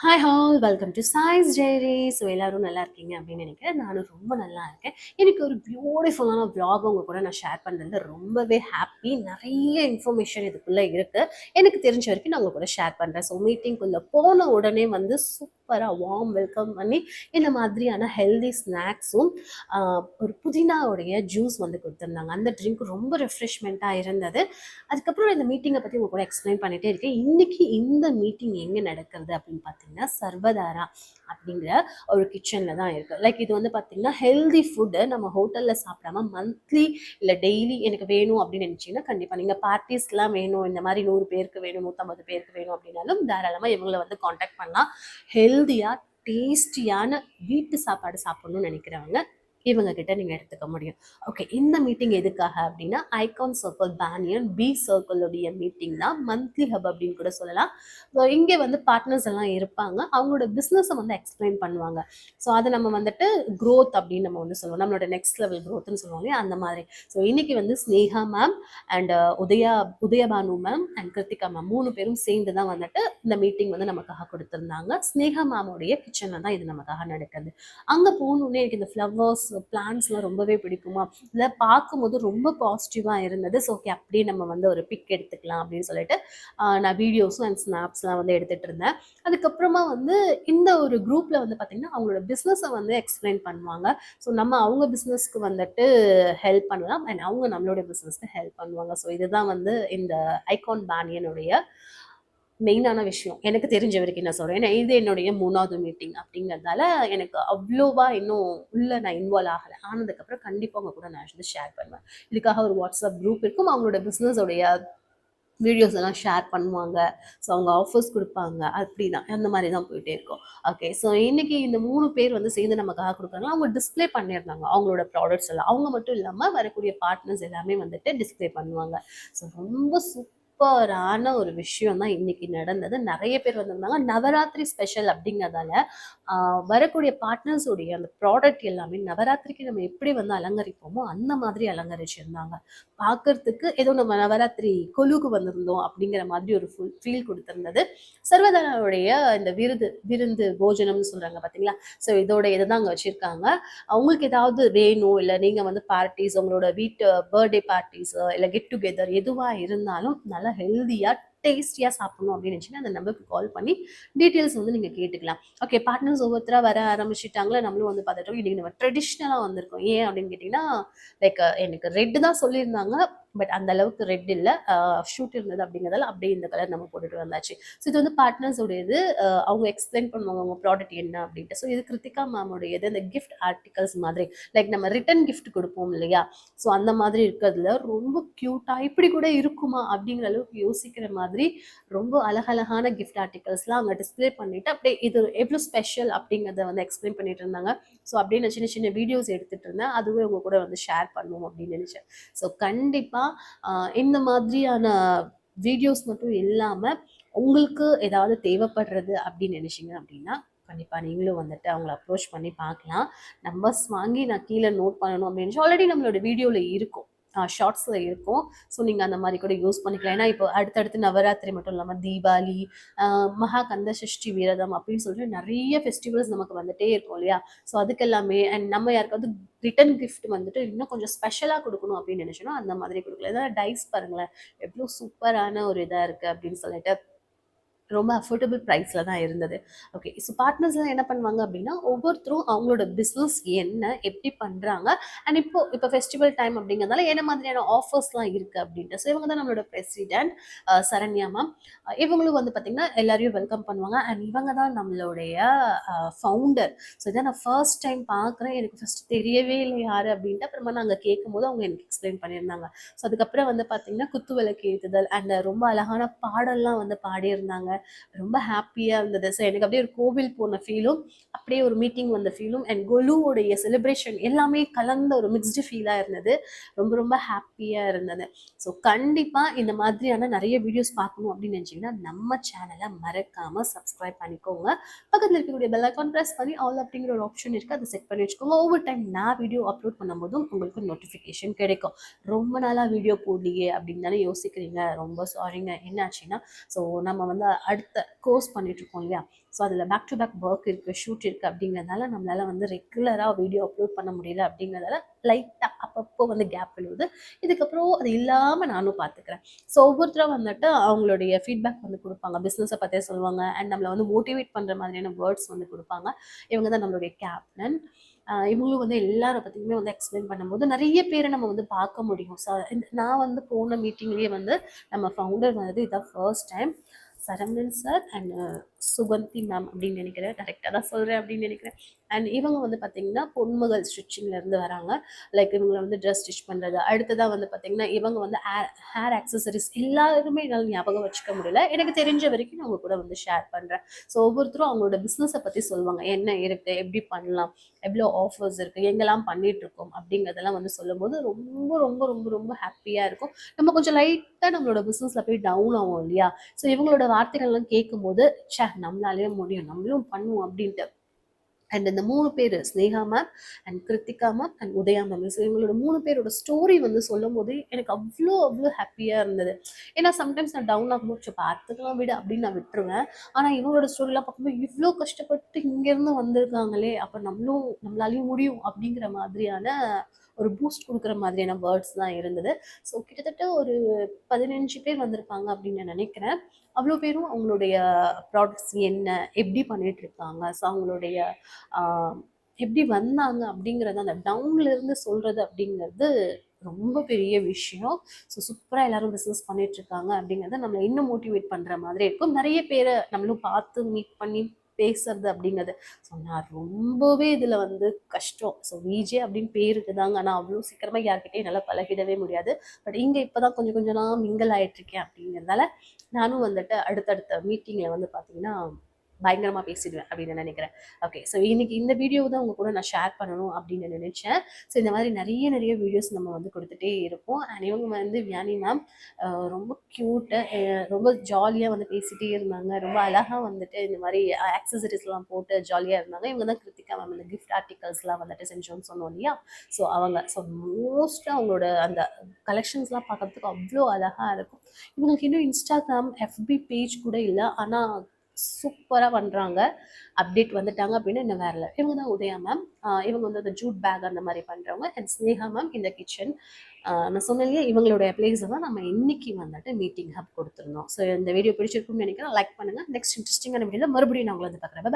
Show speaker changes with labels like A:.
A: Hi all welcome to choice diary. So எல்லாரும் நல்லா இருக்கீங்க அப்படின்னு நினைக்கிறேன். நானும் ரொம்ப நல்லா இருக்கேன். எனக்கு ஒரு பியூட்டிஃபுல்லான vlog உங்க கூட நான் ஷேர் பண்ணுறது ரொம்பவே ஹாப்பி. நிறைய இன்ஃபர்மேஷன் இதுக்குள்ளே இருக்குது. எனக்கு தெரிஞ்ச வரைக்கும் நான் உங்க கூட ஷேர் பண்ணுறேன். ஸோ மீட்டிங்குள்ளே போன உடனே வந்து சூப்பராக வார்ம் வெல்கம் பண்ணி இந்த மாதிரியான ஹெல்தி ஸ்நாக்ஸும் ஒரு புதினாவுடைய ஜூஸ் வந்து கொடுத்துருந்தாங்க. அந்த ட்ரிங்க் ரொம்ப ரெஃப்ரெஷ்மெண்ட்டாக இருந்தது. அதுக்கப்புறம் இந்த மீட்டிங்கை பற்றி உங்க கூட எக்ஸ்பிளைன் பண்ணிகிட்டே இருக்கேன். இன்னைக்கு இந்த மீட்டிங் எங்கே நடக்கிறது அப்படின்னு பார்த்தீங்கன்னா சர்வதாரா அப்படிங்கிற ஒரு கிச்சனில் தான் இருக்குது. லைக் இது வந்து பார்த்தீங்கன்னா ஹெல்தி ஃபுட்டு நம்ம ஹோட்டலில் சாப்பிடாம மந்த்லி இல்லை டெய்லி எனக்கு வேணும் அப்படின்னு நினச்சிங்கன்னா கண்டிப்பாக நீங்கள் பார்ட்டிஸ்க்கெலாம் வேணும், இந்த மாதிரி 100 பேருக்கு வேணும், 150 பேருக்கு வேணும் அப்படின்னாலும் தாராளமாக இவங்களை வந்து காண்டாக்ட் பண்ணலாம். ஹெல்தியாக டேஸ்டியான வீட்டு சாப்பாடு சாப்பிடணும்னு நினைக்கிறவங்க இவங்க கிட்ட நீங்க எடுத்துக்க முடியும். ஓகே, இந்த மீட்டிங் எதுக்காக அப்படின்னா ஐகான் சர்க்கிள் பேனியன் பி சர்க்கிளுடைய மீட்டிங் தான். மந்த்லி ஹப் அப்படின்னு கூட சொல்லலாம். ஸோ இங்கே வந்து பார்ட்னர்ஸ் எல்லாம் இருப்பாங்க. அவங்களோட பிஸ்னஸை வந்து எக்ஸ்பிளைன் பண்ணுவாங்க. ஸோ அதை நம்ம வந்துட்டு க்ரோத் அப்படின்னு நம்ம வந்து சொல்லுவோம். நம்மளோட நெக்ஸ்ட் லெவல் க்ரோத்னு சொல்லுவோம் இல்லையா, அந்த மாதிரி. ஸோ இன்னைக்கு வந்து Sneha ma'am and Udayabhanu ma'am and Krithika ma'am 3 பேரும் சேர்ந்து தான் வந்துட்டு இந்த மீட்டிங் வந்து நமக்காக கொடுத்துருந்தாங்க. ஸ்னேகா மேமுடைய கிச்சனில் தான் இது நமக்காக நடக்குது. அங்கே போகணுன்னே எனக்கு இந்த ஃப்ளவர்ஸ் பிளான்ஸ்லாம் ரொம்பவே பிடிக்குமா, இதை பார்க்கும்போது ரொம்ப பாசிட்டிவாக இருந்தது. ஸோ ஓகே, அப்படியே நம்ம வந்து ஒரு பிக் எடுத்துக்கலாம் அப்படின்னு சொல்லிட்டு நான் வீடியோஸும் அண்ட் ஸ்னாப்ஸ்லாம் வந்து எடுத்துகிட்டு இருந்தேன். அதுக்கப்புறமா வந்து இந்த ஒரு குரூப்பில் வந்து பார்த்திங்கன்னா அவங்களோட பிஸ்னஸை வந்து எக்ஸ்பிளைன் பண்ணுவாங்க. ஸோ நம்ம அவங்க பிஸ்னஸ்க்கு வந்துட்டு ஹெல்ப் பண்ணலாம் அண்ட் அவங்க நம்மளோட பிஸ்னஸ்க்கு ஹெல்ப் பண்ணுவாங்க. ஸோ இதுதான் வந்து இந்த ஐகான் பேனியனுடைய மெயினான விஷயம். எனக்கு தெரிஞ்ச வரைக்கும் நான் சொல்கிறேன். ஏன்னா இது என்னுடைய 3வது மீட்டிங் அப்படிங்கிறதால எனக்கு அவ்வளோவா இன்னும் உள்ள நான் இன்வால்வ் ஆகலை. ஆனதுக்கப்புறம் கண்டிப்பாக உங்க கூட நான் வந்து ஷேர் பண்ணுவேன். இதுக்காக ஒரு வாட்ஸ்அப் குரூப் இருக்கும். அவங்களோட பிஸ்னஸோடைய வீடியோஸ் எல்லாம் ஷேர் பண்ணுவாங்க. ஸோ அவங்க ஆஃபர்ஸ் கொடுப்பாங்க. அப்படி தான் அந்த மாதிரி தான் போயிட்டே இருக்கும். ஓகே, ஸோ இன்னைக்கு இந்த 3 பேர் வந்து சேர்ந்து நமக்காக கொடுக்குறாங்க. அவங்க டிஸ்பிளே பண்ணியிருந்தாங்க அவங்களோட ப்ராடக்ட்ஸ் எல்லாம். அவங்க மட்டும் இல்லாமல் வரக்கூடிய பார்ட்னர்ஸ் எல்லாமே வந்துட்டு டிஸ்பிளே பண்ணுவாங்க. ஸோ ரொம்ப சூப்பரான ஒரு விஷயம் தான் இன்னைக்கு நடந்தது. நிறைய பேர் வந்திருந்தாங்க. நவராத்திரி ஸ்பெஷல் அப்படிங்கிறதால வரக்கூடிய பார்ட்னர்ஸோடைய அந்த ப்ராடக்ட் எல்லாமே நவராத்திரிக்கு நம்ம எப்படி வந்து அலங்கரிப்போமோ அந்த மாதிரி அலங்கரிச்சிருந்தாங்க. பார்க்கறதுக்கு ஏதோ நம்ம நவராத்திரி கொலுக்கு வந்திருந்தோம் அப்படிங்கிற மாதிரி ஒரு ஃபீல் கொடுத்துருந்தது. சர்வதாராவுடைய இந்த விருந்து போஜனம்னு சொல்றாங்க பார்த்தீங்களா. ஸோ இதோட இதை தான் அங்கே வச்சிருக்காங்க. அவங்களுக்கு ஏதாவது வேணும், இல்லை நீங்கள் வந்து பார்ட்டிஸ், உங்களோட வீட்டு பர்த்டே பார்ட்டிஸ் இல்லை கெட் டுகெதர் எதுவாக இருந்தாலும் நல்லா ஹெல்தியாக டேஸ்டியாக சாப்பிடணும் அப்படின்னு நினச்சிங்கன்னா அந்த நம்பருக்கு கால் பண்ணி டீட்டெயில்ஸ் வந்து நீங்கள் கேட்டுக்கலாம். ஓகே, பார்ட்னர்ஸ் ஒவ்வொருத்தராக வர ஆரம்பிச்சிட்டாங்களே. நம்மளும் வந்து பார்த்துட்டோம். இன்றைக்கி நம்ம ட்ரெடிஷ்னலாக வந்திருக்கோம். ஏன் அப்படின்னு கேட்டிங்கன்னா லைக் எனக்கு ரெட்டு தான் சொல்லியிருந்தாங்க. பட் அந்த அளவுக்கு ரெட் இல்லை, ஷூட் இருந்தது அப்படிங்கிறதால அப்படியே இந்த கலர் நம்ம போட்டுட்டு வந்தாச்சு. ஸோ இது வந்து பார்ட்னர்ஸோடைய இது. அவங்க எக்ஸ்பிளைன் பண்ணுவாங்க அவங்க ப்ராடக்ட் என்ன அப்படின்ட்டு. ஸோ இது கிருத்திகா மேமுடையது. இந்த கிஃப்ட் ஆர்டிகல்ஸ் மாதிரி லைக் நம்ம ரிட்டன் கிஃப்ட் கொடுப்போம் இல்லையா, ஸோ அந்த மாதிரி இருக்கிறதுல ரொம்ப க்யூட்டாக இப்படி கூட இருக்குமா அப்படிங்கிற அளவுக்கு யோசிக்கிற மாதிரி ரொம்ப அழகழகான கிஃப்ட் ஆர்டிகல்ஸ்லாம் அங்கே டிஸ்பிளே பண்ணிட்டு அப்படியே இது எவ்வளோ ஸ்பெஷல் அப்படிங்கிறத வந்து எக்ஸ்பிளைன் பண்ணிட்டு இருந்தாங்க. ஸோ அப்படியே நான் சின்ன சின்ன வீடியோஸ் எடுத்துகிட்டு இருந்தேன். அதுவே உங்க கூட வந்து ஷேர் பண்ணுவோம் அப்படின்னு நினச்சேன். ஸோ கண்டிப்பாக இந்த மாதிரியான வீடியோஸ் மட்டும் இல்லாமல் உங்களுக்கு ஏதாவது தேவைப்படுறது அப்படின்னு நினச்சிங்க அப்படின்னா கண்டிப்பாக நீங்களும் வந்துட்டு அவங்கள அப்ரோச் பண்ணி பார்க்கலாம். நம்பர்ஸ் வாங்கி நான் கீழே நோட் பண்ணணும் அப்படின்னு ஆல்ரெடி நம்மளோட வீடியோவில் இருக்கும், ஷார்ட்ஸில் இருக்கும். ஸோ நீங்கள் அந்த மாதிரி கூட யூஸ் பண்ணிக்கலாம். ஏன்னா இப்போ அடுத்தடுத்து நவராத்திரி மட்டும் இல்லாமல் தீபாவளி, மகா கந்த சஷ்டி விரதம் அப்படின்னு சொல்லிட்டு நிறைய ஃபெஸ்டிவல்ஸ் நமக்கு வந்துட்டே இருக்கும் இல்லையா. ஸோ அதுக்கு எல்லாமே அண்ட் நம்ம யாருக்காவது ரிட்டன் கிஃப்ட் வந்துட்டு இன்னும் கொஞ்சம் ஸ்பெஷலாக கொடுக்கணும் அப்படின்னு நினச்சோன்னா அந்த மாதிரி கொடுக்கலாம். ஏதாவது டைஸ் பாருங்களேன் எவ்வளோ சூப்பரான ஒரு இதாக இருக்குது அப்படின்னு சொல்லிட்டு ரொம்ப அஃபோர்டபுள் ப்ரைஸில் தான் இருந்தது. ஓகே, ஸோ பார்ட்னர்ஸ்லாம் என்ன பண்ணுவாங்க அப்படின்னா ஒவ்வொருத்தரும் அவங்களோட பிஸ்னஸ் என்ன எப்படி பண்ணுறாங்க அண்ட் இப்போ ஃபெஸ்டிவல் டைம் அப்படிங்கிறதால என்ன மாதிரியான ஆஃபர்ஸ்லாம் இருக்குது அப்படின்ட்டு. ஸோ இவங்க தான் நம்மளோட பிரசிடென்ட் சரண்யா மேம். இவங்களும் வந்து பார்த்திங்கன்னா எல்லாரையும் வெல்கம் பண்ணுவாங்க அண்ட் இவங்க தான் நம்மளுடைய ஃபவுண்டர். ஸோ இதை நான் ஃபர்ஸ்ட் டைம் பார்க்குறேன். எனக்கு ஃபஸ்ட்டு தெரியவே இல்லை யார் அப்படின்ட்டு. அப்புறமா நாங்கள் கேட்கும்போது அவங்க எனக்கு எக்ஸ்பிளைன் பண்ணியிருந்தாங்க. ஸோ அதுக்கப்புறம் வந்து பார்த்திங்கன்னா குத்து விளக்கு ஏற்றுதல் அண்ட் ரொம்ப அழகான பாடல்லாம் வந்து பாடியிருந்தாங்க. ரொம்ப ஹாப்பியாக இருந்தது. ஸோ எனக்கு அப்படியே ஒரு கோவில் போன ஃபீலும் அப்படியே ஒரு மீட்டிங் வந்த ஃபீலும் அண்ட் கொலுவோடைய செலிப்ரேஷன் எல்லாமே கலந்த ஒரு மிக்ஸ்டு ஃபீலாக இருந்தது. ரொம்ப ரொம்ப ஹாப்பியாக இருந்தது. ஸோ கண்டிப்பாக இந்த மாதிரியான நிறைய வீடியோஸ் பார்க்கணும் அப்படின்னு நினச்சிங்கன்னா நம்ம சேனலை மறக்காமல் சப்ஸ்கிரைப் பண்ணிக்கோங்க. பக்கத்தில் இருக்கக்கூடிய பெல் ஐக்கான் ப்ரெஸ் பண்ணி ஆல் அப்படிங்கிற ஒரு ஆப்ஷன் இருக்குது, அதை செட் பண்ணி வச்சுக்கோங்க. ஒவ்வொரு டைம் நான் வீடியோ அப்லோட் பண்ணும்போதும் உங்களுக்கு நோட்டிஃபிகேஷன் கிடைக்கும். ரொம்ப நாளாக வீடியோ போடலையே அப்படின்னு தானே யோசிக்கிறீங்க. ரொம்ப சாரிங்க, என்னாச்சுன்னா ஸோ நம்ம வந்து அடுத்த கோர்ஸ் பண்ணிகிட்ருக்கோம் இல்லையா, ஸோ அதில் பேக் டு பேக் ஒர்க் இருக்குது, ஷூட் இருக்குது அப்படிங்கிறதால நம்மளால் வந்து ரெகுலராக வீடியோ அப்லோட் பண்ண முடியல அப்படிங்கிறதால லைட்டாக அப்பப்போ வந்து கேப் விழுவுது. இதுக்கப்புறம் அது இல்லாமல் நானும் பார்த்துக்கிறேன். ஸோ ஒவ்வொருத்தரும் வந்துட்டு அவங்களுடைய ஃபீட்பேக் வந்து கொடுப்பாங்க, பிஸ்னஸை பற்றியே சொல்லுவாங்க, அண்ட் நம்மளை வந்து மோட்டிவேட் பண்ணுற மாதிரியான வேர்ட்ஸ் வந்து கொடுப்பாங்க. இவங்க தான் நம்மளுடைய கேப்டன். இவங்களும் வந்து எல்லார பற்றியுமே வந்து எக்ஸ்பிளைன் பண்ணும்போது நிறைய பேரை நம்ம வந்து பார்க்க முடியும். ஸோ நான் வந்து போன மீட்டிங்லேயே வந்து நம்ம ஃபவுண்டர் வந்து இதான் first time Saravanan sir and Suganthi ma'am அப்படின்னு நினைக்கிறேன், கரெக்டாக தான் சொல்கிறேன் அப்படின்னு நினைக்கிறேன். அண்ட் இவங்க வந்து பார்த்திங்கன்னா பொன்மகள் ஸ்டிச்சிங்லேருந்து வராங்க. லைக் இவங்களை வந்து ட்ரெஸ் ஸ்டிச் பண்ணுறது, அடுத்ததாக வந்து பார்த்திங்கன்னா இவங்க வந்து ஹேர் ஆக்சசரிஸ் எல்லாருமே என்னால் ஞாபகம் வச்சுக்க முடியல, எனக்கு தெரிஞ்ச வரைக்கும் நான் உங்க கூட வந்து ஷேர் பண்ணுறேன். ஸோ ஒவ்வொருத்தரும் அவங்களோட பிஸ்னஸை பற்றி சொல்லுவாங்க, என்ன இருக்குது, எப்படி பண்ணலாம், எவ்வளோ ஆஃபர்ஸ் இருக்குது, எங்கெல்லாம் பண்ணிகிட்ருக்கோம் அப்படிங்கிறதெல்லாம் வந்து சொல்லும்போது ரொம்ப ரொம்ப ரொம்ப ரொம்ப ஹாப்பியாக இருக்கும். நம்ம கொஞ்சம் லைட்டாக நம்மளோட பிஸ்னஸில் போய் டவுன் ஆகும் இல்லையா, ஸோ இவங்களோட வார்த்தைகள்லாம் கேட்கும்போது நம்மளாலேயே முடியும், நம்மளும் பண்ணுவோம் அப்படின்ட்டு. அண்ட் இந்த 3 பேர் Sneha ma'am and Krithika ma'am and Udaya ma'am, so இவங்களோட 3 பேரோட ஸ்டோரி வந்து சொல்லும் போது எனக்கு அவ்வளோ அவ்வளோ ஹாப்பியாக இருந்தது. ஏன்னா சம்டைம்ஸ் நான் டவுன் ஆகும்போது பார்த்துக்கலாம் விட அப்படின்னு நான் விட்டுருவேன். ஆனால் இவங்களோட ஸ்டோரிலாம் பார்க்கும்போது இவ்வளோ கஷ்டப்பட்டு இங்கேருந்து வந்திருக்காங்களே, அப்போ நம்மளாலையும் முடியும் அப்படிங்கிற மாதிரியான ஒரு பூஸ்ட் கொடுக்குற மாதிரியான வேர்ட்ஸ் தான் இருந்தது. ஸோ கிட்டத்தட்ட ஒரு 15 பேர் வந்திருப்பாங்க அப்படின்னு நான் நினைக்கிறேன். அவ்வளோ பேரும் அவங்களுடைய ப்ராடக்ட்ஸ் என்ன, எப்படி பண்ணிகிட்ருக்காங்க, ஸோ அவங்களுடைய எப்படி வந்தாங்க அப்படிங்கிறது, அந்த டவுன்லேருந்து சொல்கிறது அப்படிங்கிறது ரொம்ப பெரிய விஷயம். ஸோ சூப்பராக எல்லாரும் பிஸ்னஸ் பண்ணிகிட்ருக்காங்க அப்படிங்கிறத நம்மளை இன்னும் மோட்டிவேட் பண்ணுற மாதிரி இருக்கும். நிறைய பேரை நம்மளும் பார்த்து மீட் பண்ணி பேசுறது அப்படிங்கிறது. ஸோ நான் ரொம்பவே இதில் வந்து கஷ்டம். ஸோ விஜே அப்படின்னு பேருக்கு தாங்க, ஆனால் அவ்வளோ சீக்கிரமாக யார்கிட்டையும் என்னால் பழகிடவே முடியாது. பட் இங்கே இப்போ தான் கொஞ்சம் கொஞ்சம் நான் மிங்கிள் ஆகிட்ருக்கேன் அப்படிங்கிறதால நானும் வந்துட்டு அடுத்தடுத்த மீட்டிங்கில் வந்து பார்த்தீங்கன்னா பயங்கரமாக பேசிடுவேன் அப்படின்னு நினைக்கிறேன். ஓகே, ஸோ இன்னைக்கு இந்த வீடியோ தான் உங்க கூட நான் ஷேர் பண்ணணும் அப்படின்னு நினைச்சேன். ஸோ இந்த மாதிரி நிறைய வீடியோஸ் நம்ம வந்து கொடுத்துட்டே இருப்போம். அண்ட் இவங்க வந்து வியானி மேம் ரொம்ப க்யூட்டு, ரொம்ப ஜாலியாக வந்து பேசிகிட்டே இருந்தாங்க. ரொம்ப அழகாக வந்துட்டு இந்த மாதிரி ஆக்சசரிஸ்லாம் போட்டு ஜாலியாக இருந்தாங்க. இவங்க தான் கிருத்திகா மேம், இந்த கிஃப்ட் ஆர்டிகல்ஸ்லாம் வந்துட்டு செஞ்சோன்னு சொன்னோம் இல்லையா, ஸோ அவங்க. ஸோ மோஸ்ட்டாக அவங்களோட அந்த கலெக்ஷன்ஸ்லாம் பார்க்கறதுக்கு அவ்வளோ அழகாக இருக்கும். இவங்களுக்கு இன்னும் இன்ஸ்டாகிராம் எஃபி பேஜ் கூட இல்லை, ஆனால் சூப்பராக பண்ணுறாங்க. அப்டேட் வந்துட்டாங்க அப்படின்னு இன்னும் வேற இல்லை. இவங்க தான் உதயா மேம். இவங்க வந்து அந்த ஜூட் பேக் அந்த மாதிரி பண்ணுறவங்க. அண்ட் ஸ்னேகா மேம் இந்த கிச்சன். நான் சொன்னேன் இவங்களுடைய பிளேஸை தான் நம்ம இன்னைக்கு வந்துட்டு மீட்டிங் ஹப் கொடுத்துருந்தோம். ஸோ இந்த வீடியோ பிடிச்சிருக்கும்னு நினைக்கிறேன். லைக் பண்ணுங்கள். நெக்ஸ்ட் இன்ட்ரெஸ்டிங்கான வீடியோவில் மறுபடியும் நான் உங்களை வந்து பார்க்குறேன்.